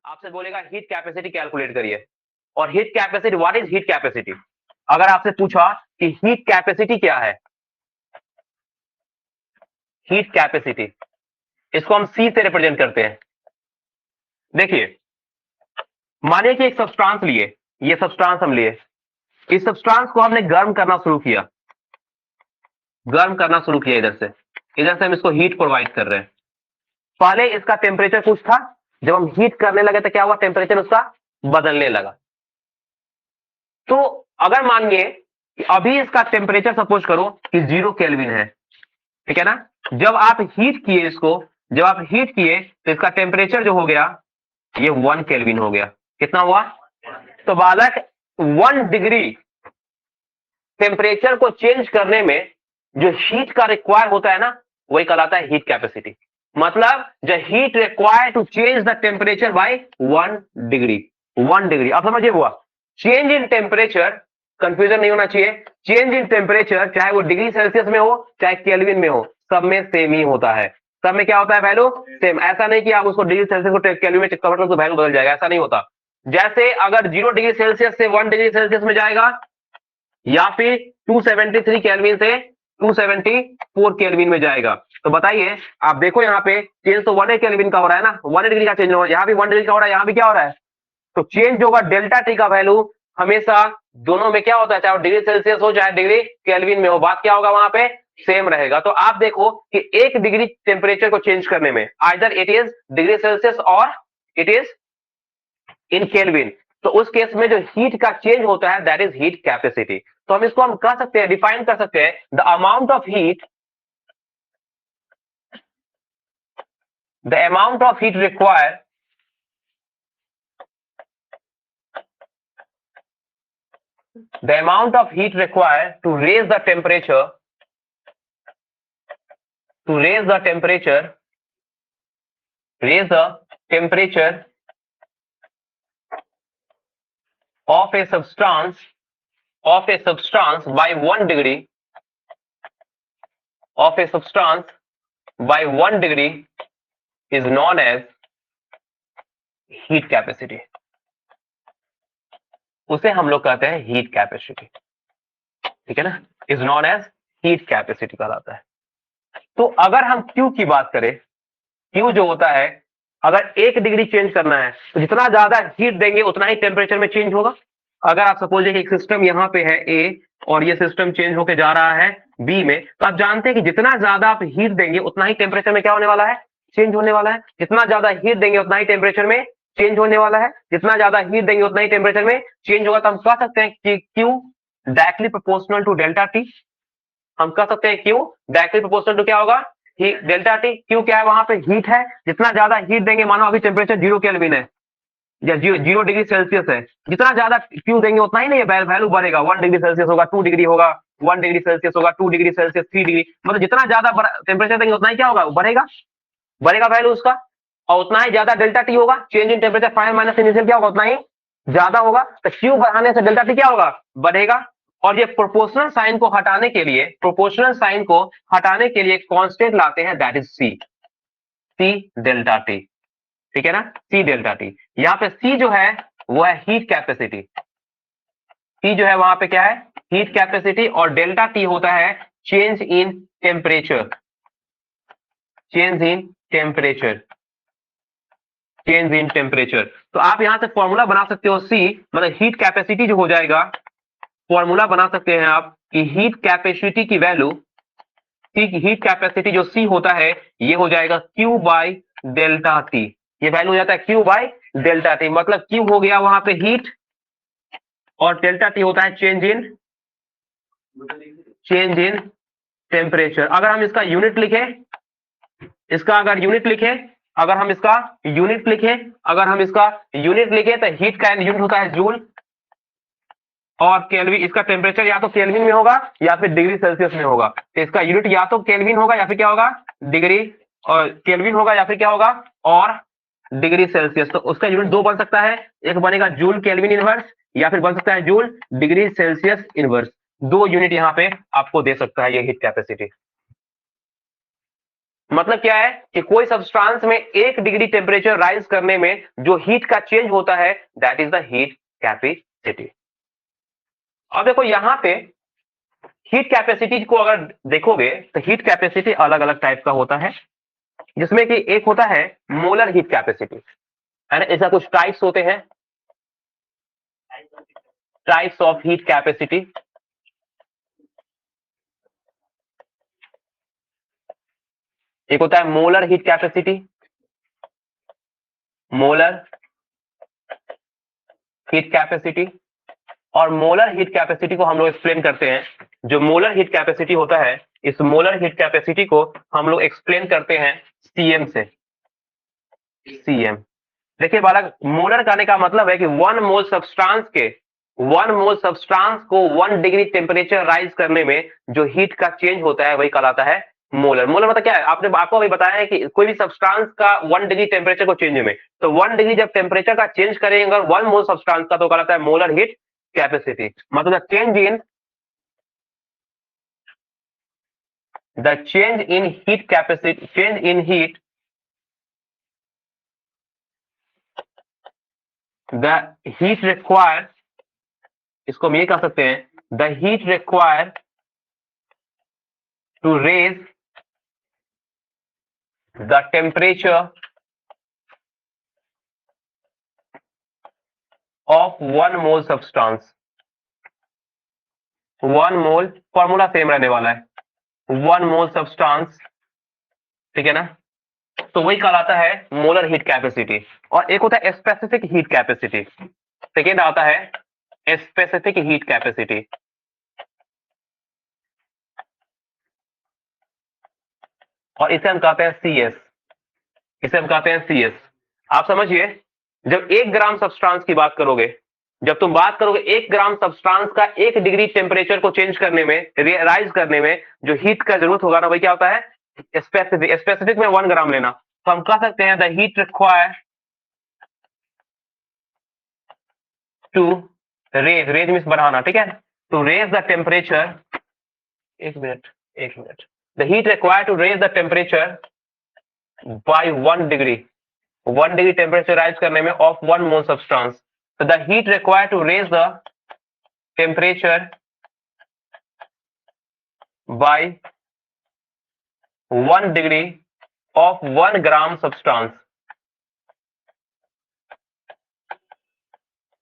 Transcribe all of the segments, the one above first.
आपसे बोलेगा heat capacity calculate करिए। और heat capacity, what is heat capacity? अगर आपसे पूछा कि हीट कैपेसिटी क्या है, हीट कैपेसिटी, इसको हम सी से रिप्रेजेंट करते हैं। देखिए, मानिए कि एक सब्सटेंस लिए, ये सब्सटेंस हम लिए, इस सब्सटेंस को हमने गर्म करना शुरू किया, गर्म करना शुरू किया, इधर से हम इसको हीट प्रोवाइड कर रहे हैं। पहले इसका टेम्परेचर कुछ था, जब हम हीट करने लगे तो क्या हुआ, टेम्परेचर उसका बदलने लगा। तो अगर मानिए कि अभी इसका टेम्परेचर सपोज करो कि 0 केल्विन है, ठीक है ना। जब आप हीट किए इसको, जब आप हीट किए तो इसका टेम्परेचर जो हो गया ये 1 केल्विन हो गया। कितना हुआ? तो बालक 1 डिग्री टेम्परेचर को चेंज करने में जो हीट का रिक्वायर होता है ना, वही कहलाता है हीट कैपेसिटी। मतलब the heat require to change the temperature by 1 degree. 1 degree, आप समझिए हुआ चेंज इन टेम्परेचर, कंफ्यूजन नहीं होना चाहिए। चेंज इन टेम्परेचर चाहे वो डिग्री सेल्सियस में हो चाहे केल्विन में हो, सब में सेम ही होता है। सब में क्या होता है, वैल्यू सेम। ऐसा नहीं कि आप उसको डिग्री सेल्सियस को केल्विन में कन्वर्ट करो तो वैल्यू बदल जाएगा, ऐसा नहीं होता। जैसे अगर 0 डिग्री सेल्सियस से 1 डिग्री सेल्सियस में जाएगा, या फिर 273 केल्विन से 274 केल्विन में जाएगा, तो बताइए, आप देखो यहाँ पे चेंज तो 1 केल्विन का हो रहा है ना, 1 डिग्री का चेंज हो रहा है, यहाँ भी 1 डिग्री का हो रहा है, यहाँ भी क्या हो रहा है। तो चेंज होगा डेल्टा टी का वैल्यू हमेशा दोनों में क्या होता है, चाहे डिग्री सेल्सियस हो चाहे डिग्री केल्विन में हो, बात क्या होगा वहां पे, सेम रहेगा। तो आप देखो कि 1 डिग्री टेम्परेचर को चेंज करने में either it is degree Celsius और इट इज इन केल्विन, तो उस केस में जो हीट का चेंज होता है दैट इज हीट कैपेसिटी। तो हम इसको हम कह सकते हैं, डिफाइन कर सकते हैं, the amount of heat, the amount of heat require the amount of heat required to raise the temperature, to raise the temperature, raise the temperature of a substance, of a substance by 1 degree, of a substance by 1 degree is known as heat capacity. उसे हम लोग कहते हैं heat capacity, ठीक है ना, is known as heat capacity कहलाता है। तो अगर हम Q की बात करें, Q जो होता है, अगर 1 डिग्री चेंज करना है तो जितना ज्यादा हीट देंगे उतना ही टेम्परेचर में चेंज होगा। अगर आप सपोज कि एक सिस्टम यहाँ पे है A और ये सिस्टम चेंज होके जा रहा है B में, तो आप जानते हैं कि जितना ज्यादा आप हीट देंगे उतना ही टेम्परेचर में क्या होने वाला है, चेंज होने वाला है। जितना ज्यादा हीट देंगे उतना ही टेम्परेचर में चेंज होने वाला है, जितना ज्यादा हीट देंगे उतना ही टेम्परेचर में चेंज होगा। तो हम कह सकते हैं कि Q directly proportional to delta T. हम कह सकते हैं Q डायरेक्टली प्रोपोर्शनल टू क्या होगा, डेल्टा टी। क्यू क्या है, वहां पे हीट है, जितना ज्यादा हीट देंगे, मानो अभी टेम्परेचर 0 केल्विन है या 0 डिग्री सेल्सियस है, जितना ज्यादा क्यू देंगे उतना ही नहीं वैल्यू बढ़ेगा। 1 डिग्री सेल्सियस होगा, 2 डिग्री होगा, 1 डिग्री सेल्सियस होगा, 2 डिग्री सेल्सियस, 3 डिग्री, मतलब जितना ज्यादा टेम्परेचर देंगे उतना ही क्या होगा, बढ़ेगा, बढ़ेगा वैल्यू उसका। और उतना ही ज्यादा डेल्टा टी होगा, change in temperature final minus initial क्या होगा, उतना ही ज्यादा होगा। तो क्यू बढ़ाने से डेल्टा टी क्या होगा, बढ़ेगा। और ये प्रोपोर्शनल साइन को हटाने के लिए, प्रोपोर्शनल साइन को हटाने के लिए कांस्टेंट लाते हैं, that is C, C delta T, ठीक है ना, सी डेल्टा टी। यहां पे सी जो है वो है हीट कैपेसिटी, सी जो है वहां पे क्या है, हीट कैपेसिटी, और डेल्टा टी होता है change in temperature, change in temperature, change in temperature. तो आप यहां से फॉर्मूला बना सकते हो, सी मतलब हीट कैपेसिटी जो हो जाएगा, फॉर्मूला बना सकते हैं आप कि हीट कैपेसिटी की वैल्यू, हीट कैपेसिटी जो सी होता है ये हो जाएगा क्यू बाई डेल्टा टी। ये वैल्यू हो जाता है क्यू बाई डेल्टा टी, मतलब क्यू हो गया वहां पे हीट और डेल्टा टी होता है चेंज इन टेम्परेचर। अगर हम इसका यूनिट लिखे, इसका अगर यूनिट लिखे, अगर हम इसका यूनिट लिखे, अगर हम इसका यूनिट लिखे तो हीट का यूनिट होता है जूल, और केल्विन, इसका टेम्परेचर या तो केल्विन में होगा या फिर डिग्री सेल्सियस में होगा। तो इसका यूनिट या तो केल्विन होगा या फिर क्या होगा, डिग्री, और केल्विन होगा या फिर क्या होगा, और डिग्री सेल्सियस। तो उसका यूनिट 2 बन सकता है, एक बनेगा जूल केल्विन इनवर्स या फिर बन सकता है joule degree Celsius inverse. 2 unit यहाँ पे आपको दे सकता है ये हीट कैपेसिटी। मतलब क्या है कि कोई सब्सटेंस में 1 डिग्री टेम्परेचर राइज करने में जो हीट का चेंज होता है that is the heat capacity. अब देखो यहां पे हीट कैपेसिटी को अगर देखोगे तो हीट कैपेसिटी अलग अलग टाइप का होता है, जिसमें कि एक होता है मोलर हीट कैपेसिटी, है ना। इसका कुछ टाइप्स होते हैं, टाइप्स ऑफ हीट कैपेसिटी। एक होता है molar heat capacity, molar heat capacity. और मोलर हीट कैपेसिटी को हम लोग एक्सप्लेन करते हैं, जो मोलर हीट कैपेसिटी होता है इस मोलर हीट कैपेसिटी को हम लोग एक्सप्लेन करते हैं सीएम से। सीएम, देखिए बालक, मोलर कहने का मतलब है कि 1 मोल सब्सटेंस को 1 डिग्री टेम्परेचर राइज करने में जो हीट का चेंज होता है वही कहलाता है मोलर। मोलर मतलब क्या है, आपको अभी बताया है कि कोई भी सब्सटेंस का 1 डिग्री टेम्परेचर को चेंज में, तो 1 डिग्री जब टेम्परेचर का चेंज करेंगे 1 मोल सब्सटेंस का, तो कहलाता है मोलर हीट कैपेसिटी। मतलब the change in heat capacity, change in heat, the heat require, इसको हम ये कह सकते हैं the heat require to raise the temperature of 1 mole substance. 1 mole, formula same रहने वाला है, 1 मोल सब्सटेंस, ठीक है ना। तो वही कहलाता है मोलर हीट कैपेसिटी। और एक होता है स्पेसिफिक हीट कैपेसिटी, सेकेंड आता है स्पेसिफिक हीट कैपेसिटी। और इसे हम कहते हैं सीएस, इसे हम कहते हैं सीएस। आप समझिए, जब 1 ग्राम सब्सटेंस की बात करोगे, जब तुम बात करोगे 1 ग्राम सब्सटेंस का 1 डिग्री टेम्परेचर को चेंज करने में, राइज करने में जो हीट का जरूरत होगा ना, वही क्या होता है स्पेसिफिक। स्पेसिफिक में 1 ग्राम लेना, तो हम कह सकते हैं the heat require to raise, raise means बढ़ाना, ठीक है, टू रेज द टेम्परेचर, एक मिनट एक minute, the heat require to raise the temperature by 1 degree, 1 degree temperature rise करने में ऑफ 1 मोल सब्सटेंस। तो the heat require to raise the temperature by 1 degree of 1 gram substance,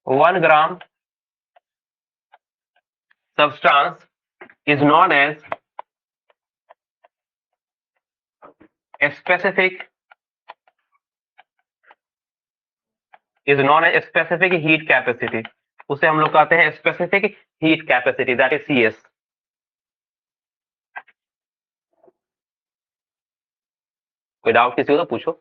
1 gram substance is known as a specific, specific heat capacity। उसे हम लोग कहते हैं specific heat capacity, that is CS. कोई doubt किसी को तो पूछो।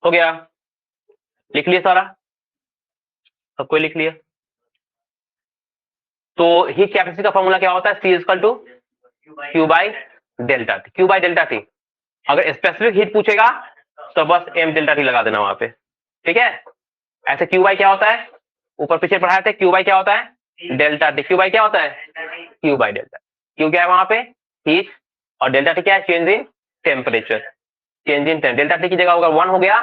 हो गया, लिख लिया सारा, सब कोई लिख लिया। तो हीट कैपेसिटी का फॉर्मूला क्या होता है, C equal to Q by delta T, Q by delta T. अगर स्पेसिफिक हीट पूछेगा तो बस एम डेल्टा टी लगा देना वहां पे, ठीक है। ऐसे क्यू बाई क्या होता है, ऊपर पीछे पढ़ाए थे, क्यू बाई क्या होता है डेल्टा टी, क्यू बाई क्या होता है क्यू बाई डेल्टा। क्यू क्या है वहां पे हीट, और डेल्टा टी क्या है change in temperature, change in delta T की जगह अगर 1 हो गया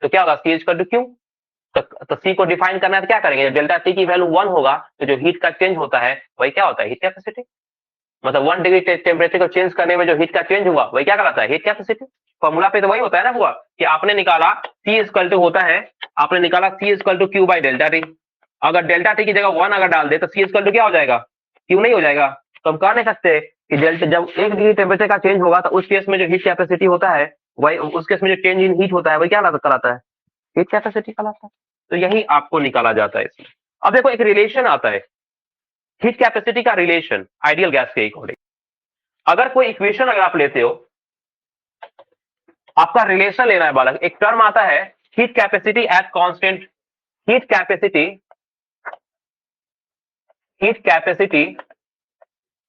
तो क्या होगा सी इक्वल टू क्यू। तो सी को डिफाइन करना है तो क्या करेंगे, डेल्टा टी की वैल्यू 1 होगा तो जो हीट का चेंज होता है वही क्या होता है हीट कैपेसिटी। मतलब 1 डिग्री टेम्परेचर को चेंज करने में जो हीट का चेंज हुआ वही क्या कहलाता है हीट कैपेसिटी। फॉर्मूला पे तो वही होता है ना हुआ कि आपने निकाला सी इक्वल टू होता है, आपने निकाला C equal to Q by delta T. अगर डेल्टा टी की जगह 1 अगर डाल दे तो सी इक्वल टू क्या हो जाएगा क्यू नहीं हो जाएगा। तो हम कह नहीं सकते कि डेल्टा जब 1 डिग्री टेम्परेचर का चेंज होगा तो उस केस में जो हीट कैपेसिटी होता है वही, उस केस में जो चेंज इन हीट होता है वही क्या कहलाता है हीट कैपेसिटी कहलाता है। तो यही आपको निकाला जाता है इसमें। अब देखो एक रिलेशन आता है, हीट कैपेसिटी का रिलेशन आइडियल गैस के अकॉर्डिंग, अगर कोई इक्वेशन अगर आप लेते हो, आपका रिलेशन लेना है बालक, एक टर्म आता है heat capacity at constant, heat capacity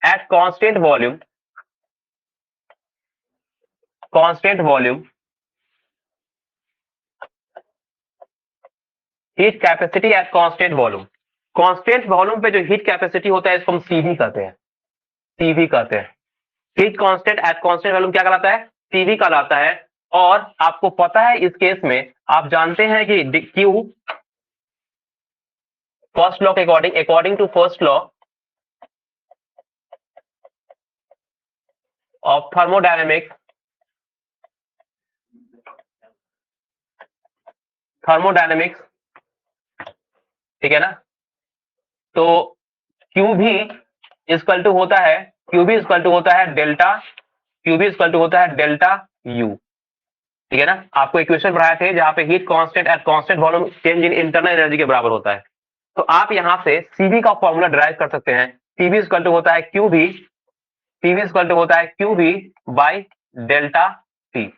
at constant volume, constant volume, heat capacity at constant volume, constant volume पे जो हीट कैपेसिटी होता है इसको हम सीवी कहते हैं, सीवी कहते हैं। Heat constant eight constant volume क्या कहलाता है? सीवी कहलाता है। और आपको पता है इस केस में आप जानते हैं कि क्यू फर्स्ट लॉ के according to first law of thermodynamics, ठीक है ना, तो क्यू भी इक्वल टू होता है, डेल्टा, यू, ठीक है ना। आपको इक्वेशन पढ़ाए थे जहां पे heat constant eight constant volume change in internal energy के बराबर होता है। तो आप यहां से सीवी का फॉर्मूला डिराइव कर सकते हैं। सीवी इक्वल टू होता है क्यू भी बाई डेल्टा टी।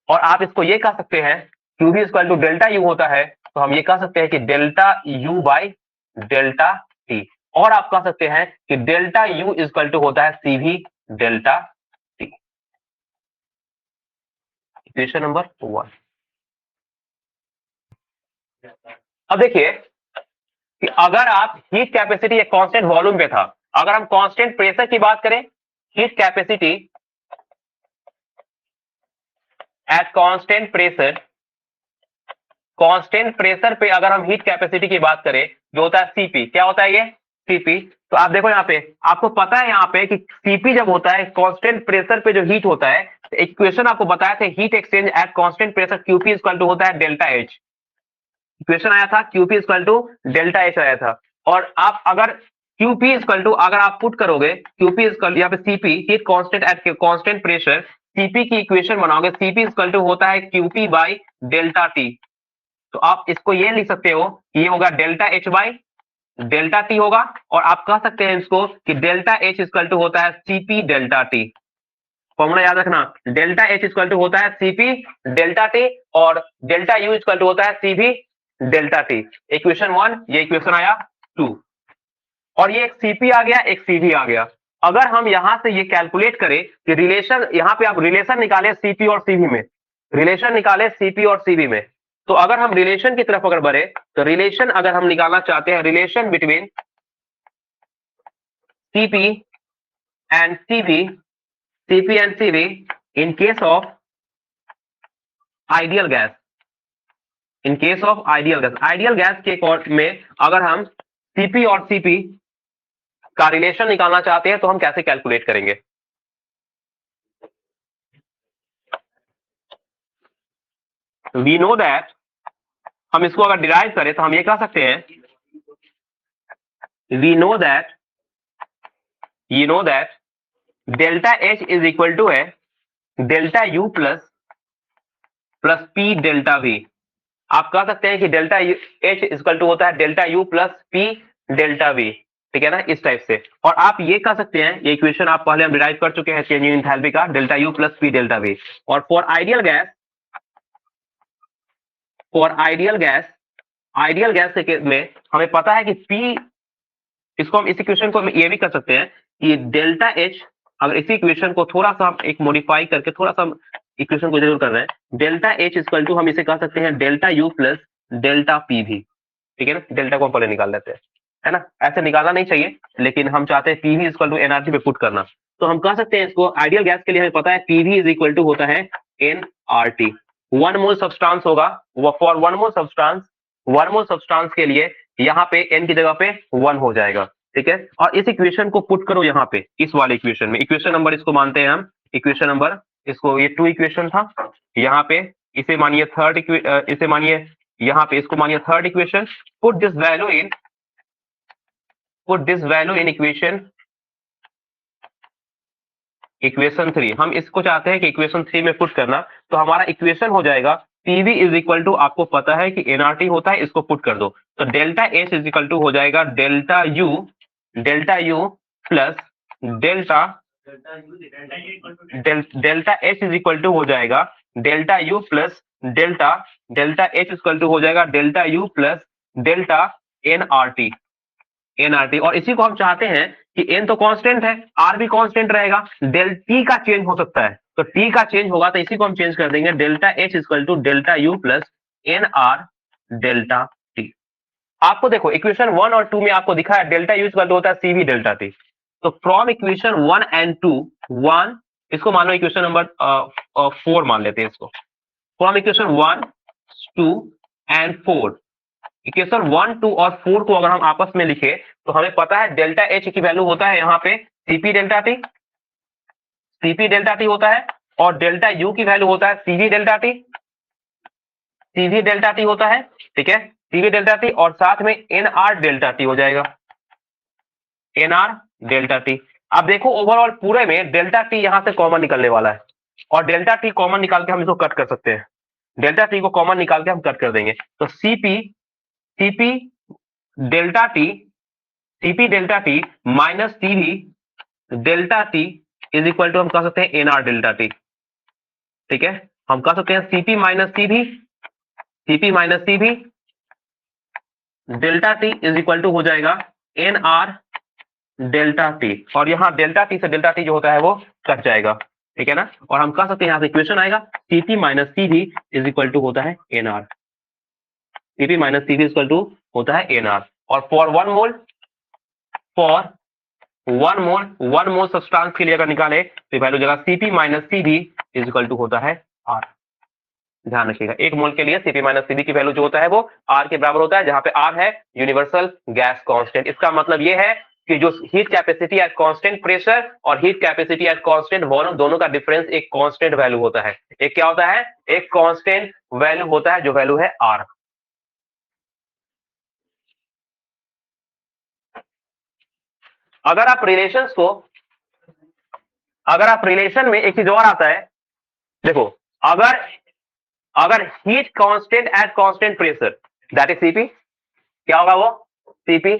और आप इसको ये कह सकते हैं क्यू भी इक्वल टू डेल्टा यू होता है, तो हम ये कह सकते हैं कि delta U by delta T. और आप कह सकते हैं कि डेल्टा यू इक्वल टू होता है CV delta T. Equation number 1। अब देखिए कि अगर आप हीट कैपेसिटी एक कांस्टेंट वॉल्यूम पे था, अगर हम कांस्टेंट प्रेशर की बात करें, heat capacity at constant pressure पे अगर हम हीट कैपेसिटी की बात करें जो होता है सीपी, क्या होता है ये? सीपी। तो आप देखो यहाँ पे, आपको पता है यहाँ पे कि सीपी जब होता है कांस्टेंट प्रेशर पे जो हीट होता है, तो इक्वेशन आपको बताया था heat exchange at constant pressure QP equal to होता है डेल्टा एच। इक्वेशन आया था QP equal to delta H आया था। और आप अगर क्यूपी इक्वल टू अगर आप पुट करोगे क्यूपी इक्वल यहाँ पे CP heat constant eight constant pressure, CP की इक्वेशन बनाओगे, सीपी इक्वल टू होता है क्यूपी बाई डेल्टा टी। तो आप इसको ये लिख सकते हो, ये होगा delta H by delta T होगा। और आप कह सकते हैं इसको कि डेल्टा एच इक्वल टू होता है सीपी डेल्टा टी। फॉर्मूला याद रखना, डेल्टा एच इक्वल टू होता है सीपी डेल्टा टी और डेल्टा यू इक्वल टू होता है सीपी डेल्टा टी। इक्वेशन 1, ये इक्वेशन आया 2। और ये एक सीपी आ गया, एक सीवी आ गया। अगर हम यहां से ये कैलकुलेट करें कि रिलेशन, यहां पे आप रिलेशन निकाले सीपी और सीवी में, रिलेशन निकाले सीपी और सीवी में, तो अगर हम रिलेशन की तरफ अगर बढ़े तो रिलेशन अगर हम निकालना चाहते हैं, relation between CP and CV in case of ideal gas, ideal gas के में अगर हम सीपी और सीपी का रिलेशन निकालना चाहते हैं तो हम कैसे कैलकुलेट करेंगे? वी नो दैट, हम इसको अगर डिराइव करें तो हम ये कह सकते हैं, we know that delta H is equal to है delta U plus P delta V. आप कह सकते हैं कि डेल्टा एच इक्वल टू होता है delta U plus P delta we, ठीक है ना, इस टाइप से। और आप ये कह सकते हैं, ये इक्वेशन आप पहले हम डिराइव कर चुके हैं चेंज इन एंथैल्पी का, delta U plus P delta we. और फॉर आइडियल गैस में हमें पता है कि पी, इसको हम इस इक्वेशन को ये भी कर सकते हैं कि डेल्टा एच, अगर इसी इक्वेशन को थोड़ा सा हम एक मॉडिफाई करके थोड़ा सा इक्वेशन को जरूर कर रहे हैं, डेल्टा एच इक्वल टू हम इसे कह सकते हैं delta U plus delta P भी, ठीक है ना। डेल्टा को हम पहले निकाल लेते हैं, है ना, ऐसे निकालना नहीं चाहिए, लेकिन हम चाहते हैं पीवी इक्वल टू एनआरटी पे पुट करना। तो हम कह सकते हैं इसको, आइडियल गैस के लिए हमें पता है पीवी इज इक्वल टू होता है एनआरटी। 1 मोल सब्सटेंस होगा, फॉर 1 मोल सब्सटेंस के लिए यहाँ पे एन की जगह पे 1 हो जाएगा, ठीक है। और इस इक्वेशन को पुट करो यहाँ पे, इस वाले इक्वेशन में, इक्वेशन नंबर इसको मानते हैं हम, इक्वेशन नंबर इसको, ये 2 इक्वेशन था, यहाँ पे इसे मानिए इसे मानिए यहाँ पे, इसको मानिए third equation. Put this value in equation 3। हम इसको चाहते हैं कि इक्वेशन 3 में पुट करना, तो हमारा इक्वेशन हो जाएगा पीवी इज इक्वल टू, आपको पता है कि एनआरटी होता है, इसको पुट कर दो, तो delta H is equal to हो जाएगा delta delta U plus delta delta H is equal to हो जाएगा delta U plus delta delta H equal to हो जाएगा delta U plus delta NRT और इसी को हम चाहते हैं कि एन तो कांस्टेंट है, आर भी कांस्टेंट रहेगा, डेल टी का चेंज हो सकता है, तो टी का चेंज होगा तो इसी को हम चेंज कर देंगे delta H equal to delta U plus N R delta T. आपको देखो इक्वेशन 1 और 2 में आपको दिखा है डेल्टा यू इक्वल टू होता है सीवी डेल्टा टी। तो फ्रॉम इक्वेशन 1 एंड 2, 1 इसको मान लो इक्वेशन नंबर 4 मान लेते हैं इसको। फ्रॉम इक्वेशन 1, 2 एंड 4, इक्वेशन 1, 2 और 4 को अगर हम आपस में लिखे तो हमें पता है डेल्टा एच की वैल्यू होता है यहाँ पे सीपी डेल्टा टी होता है, और डेल्टा यू की वैल्यू होता है सीवी डेल्टा टी होता है, ठीक है, सीवी डेल्टा टी, और साथ में एनआर डेल्टा टी हो जाएगा, एनआर डेल्टा टी। अब देखो ओवरऑल पूरे में डेल्टा टी यहां से कॉमन निकलने वाला है, और डेल्टा टी कॉमन निकाल के हम इसको कट कर सकते हैं, डेल्टा टी को कॉमन निकाल के हम कट कर देंगे, तो CP delta T minus CV delta T is equal to हम कह सकते हैं एनआर डेल्टा टी, ठीक है, हम कह सकते हैं CP minus CV delta T is equal to हो जाएगा एनआर डेल्टा टी, और यहाँ डेल्टा टी से डेल्टा टी जो होता है वो कट जाएगा, ठीक है ना, और हम कह सकते हैं यहाँ से इक्वेशन आएगा CP minus CV is equal to होता है NR, CP minus CV is equal to होता है एनआर, और फॉर वन मोल सब्सटेंस के लिए अगर निकाले तो वैल्यू जगह CP minus CV is equal to होता है आर। ध्यान रखिएगा, एक मोल के लिए सीपी माइनस सीवी की वैल्यू जो होता है वो आर के बराबर होता है, जहां पे आर है यूनिवर्सल गैस कांस्टेंट। इसका मतलब ये है कि जो heat capacity at constant pressure और heat capacity at constant volume दोनों का डिफरेंस एक कांस्टेंट वैल्यू होता है। एक क्या होता है? एक कांस्टेंट वैल्यू होता है, जो वैल्यू है आर। अगर आप रिलेशन में एक चीज और आता है, देखो, अगर heat constant eight constant pressure that is CP, क्या होगा वो? सीपी,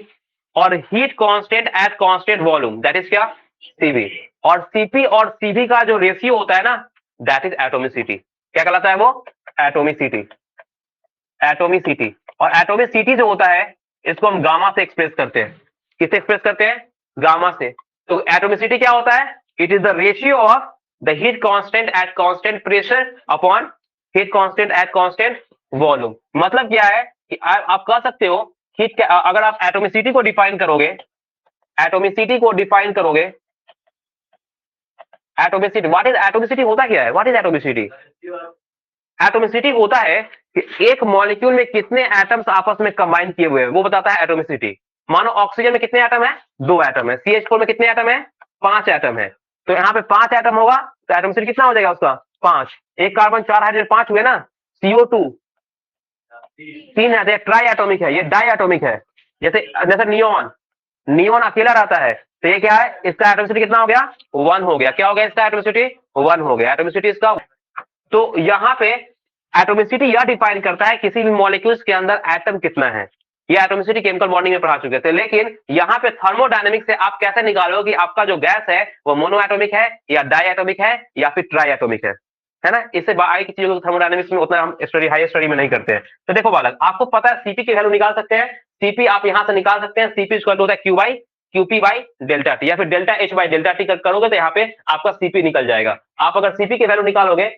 और heat constant eight constant volume that is क्या? सीवी, और सीपी और सीवी का जो रेशियो होता है ना, दैट इज एटोमिसिटी। क्या कहलाता है वो? एटोमिसिटी। और एटोमिसिटी जो होता है इसको हम गामा से एक्सप्रेस करते हैं। किससे एक्सप्रेस करते हैं? गामा से। तो एटोमिसिटी क्या होता है? It is the ratio of the heat constant eight constant pressure upon heat constant eight constant volume. मतलब क्या है कि आप कह सकते हो हीट, अगर आप एटोमिसिटी को डिफाइन करोगे, एटोमिसिटी व्हाट इज एटोमिसिटी? होता क्या है? What is atomicity? एटोमिसिटी होता है कि एक मॉलिक्यूल में कितने एटम्स आपस में कंबाइन किए हुए हैं, वो बताता है एटोमिसिटी। मानो ऑक्सीजन में कितने एटम है? 2 एटम है। CH4 में कितने एटम है? 5 एटम है। तो यहाँ पे 5 एटम होगा तो एटोमिसिटी कितना हो जाएगा उसका? 5। एक कार्बन 4 हाइड्रोजन 5 हुए ना। CO2 3 है, तो ट्राई एटोमिक है, ये डाई एटोमिक है। जैसे नियोन अकेला रहता है, तो ये क्या है? इसका एटोमिसिटी कितना हो गया? 1 हो गया। क्या हो गया इसका एटोमिसिटी? 1 हो गया एटोमिसिटी इसका। तो यहाँ पे एटोमिसिटी यह डिफाइन करता है किसी भी मॉलिक्यूल्स के अंदर एटम कितना है। ये एटोमिसिटी केमिकल बॉन्डिंग में पढ़ा चुके थे, लेकिन यहाँ पे थर्मोडायनेमिक्स से आप कैसे निकालो कि आपका जो गैस है वो मोनो एटोमिक है या डाई एटोमिक है या फिर ट्राई एटोमिक है ना। इससे आगे की चीजों को थर्मोडायनेमिक्स में उतना हम हाई स्टडी में नहीं करते हैं। तो देखो बालक, आपको पता है सीपी की वैल्यू निकाल सकते हैं। सीपी आप यहां से निकाल सकते हैं, सीपी इक्वल होता है क्यूपी बाई डेल्टा टी, या फिर delta H by delta T करोगे तो यहाँ पे आपका सीपी निकल जाएगा। आप अगर सीपी की वैल्यू निकालोगे,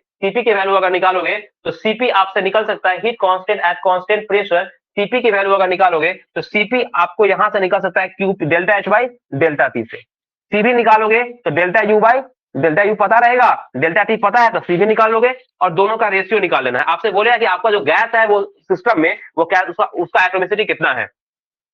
तो सीपी आपसे निकल सकता है heat constant eight constant pressure. CP की वैल्यू अगर निकालोगे तो सीपी आपको यहां से निकल सकता है Q delta H by delta T से। सीबी निकालोगे तो डेल्टा यू पता रहेगा, डेल्टा टी पता है, तो सीबी निकालोगे और दोनों का रेशियो निकाल लेना है। आपसे बोलेगा कि आपका जो गैस है वो सिस्टम में वो क्या, उसका एटोमिसिटी कितना है,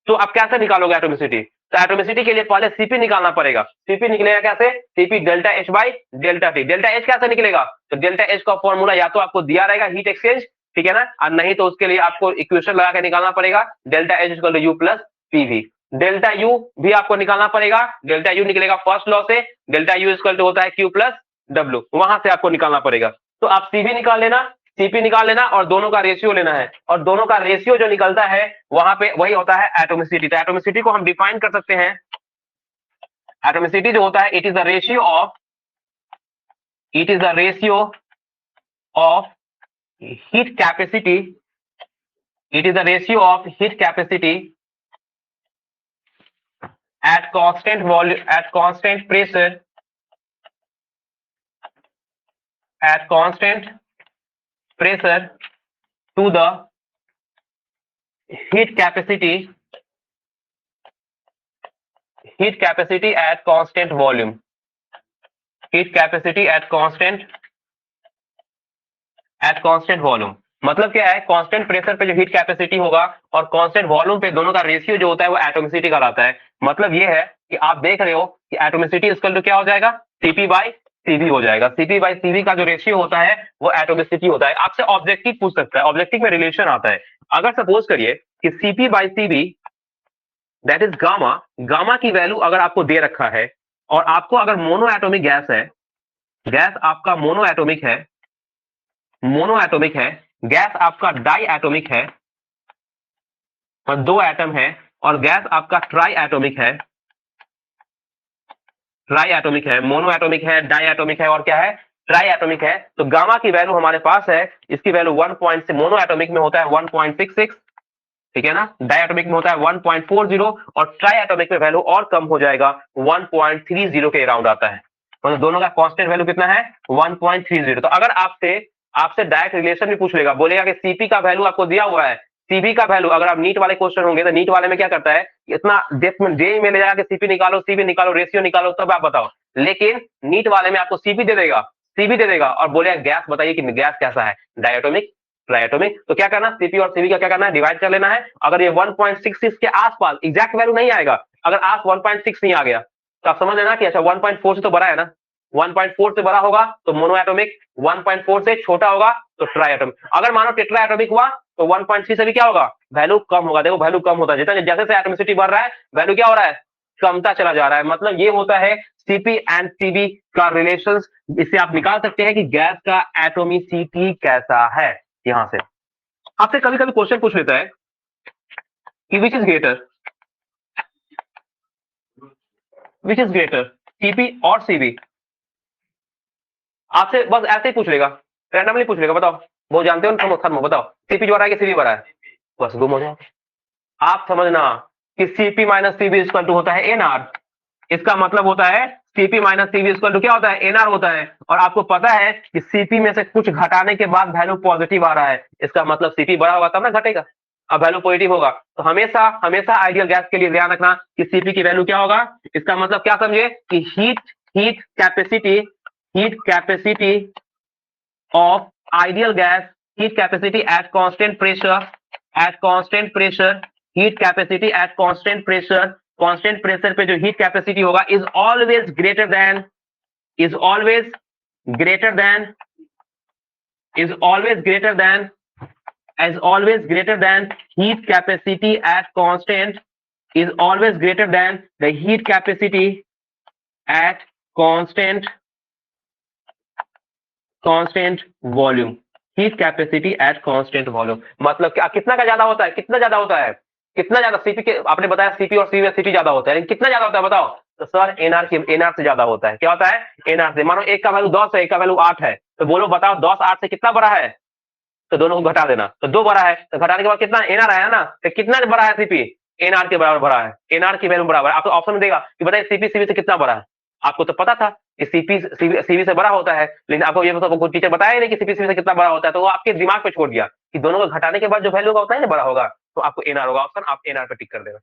तो आप कैसे निकालोगे एटोमिसिटी? तो एटोमिसिटी के लिए पहले सीपी निकालना पड़ेगा। सीपी निकलेगा कैसे? CP delta H by delta T. Delta H कैसे निकलेगा? तो डेल्टा एच का फॉर्मूला या तो आपको दिया रहेगा हीट एक्सचेंज, ठीक है ना, और नहीं तो उसके लिए आपको इक्वेशन लगा के निकालना पड़ेगा delta H equal to U plus PV. Delta U भी आपको निकालना पड़ेगा, डेल्टा यू निकलेगा फर्स्ट लॉ से, डेल्टा यू इक्वल टू होता है क्यू प्लस डब्ल्यू, वहां से आपको निकालना पड़ेगा। तो आप सीवी निकाल लेना, सीपी निकाल लेना और दोनों का रेशियो लेना है, और दोनों का रेशियो जो निकलता है वहां पे वही होता है एटोमिसिटी। तो एटोमिसिटी को हम डिफाइन कर सकते हैं एटोमिसिटी जो होता है it is the ratio of heat capacity, it is the ratio of heat capacity at constant volume, at constant pressure, to the heat capacity at constant volume, heat capacity at constant volume। मतलब क्या है, constant pressure पे जो heat capacity होगा और constant volume पे, दोनों का रेशियो जो होता है वो एटोमिसिटी कहलाता है। मतलब ये है कि आप देख रहे हो कि एटोमिसिटी इक्वल टू क्या हो जाएगा, सीपी बाई सीवी हो जाएगा। सीपी बाई सीवी का जो रेशियो होता है वो एटोमिसिटी होता है। आपसे ऑब्जेक्टिव पूछ सकता है, ऑब्जेक्टिव में रिलेशन आता है। अगर सपोज करिए कि CP by CV that is gamma, gamma की वैल्यू अगर आपको दे रखा है और आपको अगर मोनो एटोमिक गैस है, गैस आपका मोनो एटोमिक है, गैस आपका डाई एटोमिक है और 2 एटम है, और गैस आपका ट्राई एटोमिक है, मोनो एटोमिक है, डाई एटोमिक है और क्या है, ट्राई एटोमिक है। तो गामा की वैल्यू हमारे पास है, इसकी वैल्यू 1 से मोनो एटोमिक में होता है 1.66, ठीक है ना, डाई एटोमिक में होता है 1.40 और ट्राई एटोमिक में वैल्यू और कम हो जाएगा 1.30 के अराउंड आता है। तो दोनों का कांस्टेंट वैल्यू कितना है, 1.30। तो अगर आपसे डायरेक्ट रिलेशन भी पूछ लेगा, बोलेगा कि सीपी का वैल्यू आपको दिया हुआ है, सीपी का वैल्यू, अगर आप नीट वाले क्वेश्चन होंगे तो नीट वाले में क्या करता है, इतना डेप्थ में जेई में ले जाएगा कि सीपी निकालो, रेशियो निकालो, तब आप बताओ। लेकिन नीट वाले में आपको सीपी दे देगा और बोलेगा गैस बताइए कि गैस कैसा है, डायटोमिक, ट्राइएटोमिक। तो क्या करना, सीपी और सीवी का क्या करना है, डिवाइड कर लेना है। अगर ये 1.66 के आसपास, एग्जैक्ट वैल्यू नहीं आएगा, अगर आप 1.6 नहीं आ गया तो आप समझ लेना कि अच्छा 1.4 से तो बड़ा है ना, 1.4 से बड़ा होगा तो मोनो एटोमिक, 1.4 से छोटा होगा तो ट्राई एटोमिक। अगर मानो टेट्रा एटोमिक हुआ तो 1.3 से भी क्या होगा, वैल्यू कम होगा। देखो वैल्यू कम होता है, जितना जैसे से एटोमिसिटी बढ़ रहा है वैल्यू क्या हो रहा है, कमता चला जा रहा है। मतलब ये होता है सीपी एंड सीवी का रिलेशंस। इससे आप निकाल सकते हैं कि गैस का एटोमिसिटी कैसा है। यहां से आपसे कभी कभी क्वेश्चन पूछ लेता है कि विच इज ग्रेटर, सीपी और सीवी। आपसे बस ऐसे ही पूछ लेगा, रैंडमली पूछ लेगा, बताओ वो जानते हो ना, थर्मो बताओ सीपी जो बड़ा है कि सीवी बड़ा है, बस गुम हो जाओ। आप समझना कि CP minus CV equal to होता है एनआर। इसका मतलब होता है CP minus CV equal to क्या होता है, एनआर होता है। और आपको पता है कि सीपी में से कुछ घटाने के बाद वैल्यू पॉजिटिव आ रहा है, इसका मतलब सीपी बड़ा होगा तब ना घटेगा, अब वैल्यू पॉजिटिव होगा। तो हमेशा हमेशा आइडियल गैस के लिए ध्यान रखना कि सीपी की वैल्यू क्या होगा। इसका मतलब क्या समझे कि heat capacity of ideal gas, heat capacity at constant pressure, heat capacity at constant pressure पे जो heat capacity होगा is always greater than heat capacity at constant, is always greater than the heat capacity at constant volume, heat capacity at constant volume. मतलब क्या, कितना का ज्यादा होता है, कितना ज्यादा सीपी के, आपने बताया सीपी और सीवी ज्यादा होता है, लेकिन कितना ज्यादा होता है बताओ। तो सर एनआर से ज्यादा होता है। क्या होता है, एनआर से। मानो एक का वैल्यू 10 है, एक का वैल्यू 8 है, तो बोलो बताओ 10 8 से कितना बड़ा है, तो दोनों को घटा देना, तो 2 बड़ा है, तो घटाने के बाद कितना एनआर आया ना, तो कितना बड़ा है सीपी, एनआर के बराबर बड़ा है, एनआर की वैल्यू बराबर। आपको ऑप्शन में देगा कि बताइए सीपी सीवी से कितना बड़ा है। आपको तो पता था कि सीपी सीवी से बड़ा होता है, लेकिन आपको ये तो टीचर बताया ही नहीं कि सीपी सीवी से कितना बड़ा होता है, तो वो आपके दिमाग पे छोड़ दिया कि दोनों को घटाने के बाद जो वैल्यू का होता है ना बड़ा होगा, तो आपको एनआर होगा ऑप्शन, आप एनआर पे टिक कर देना।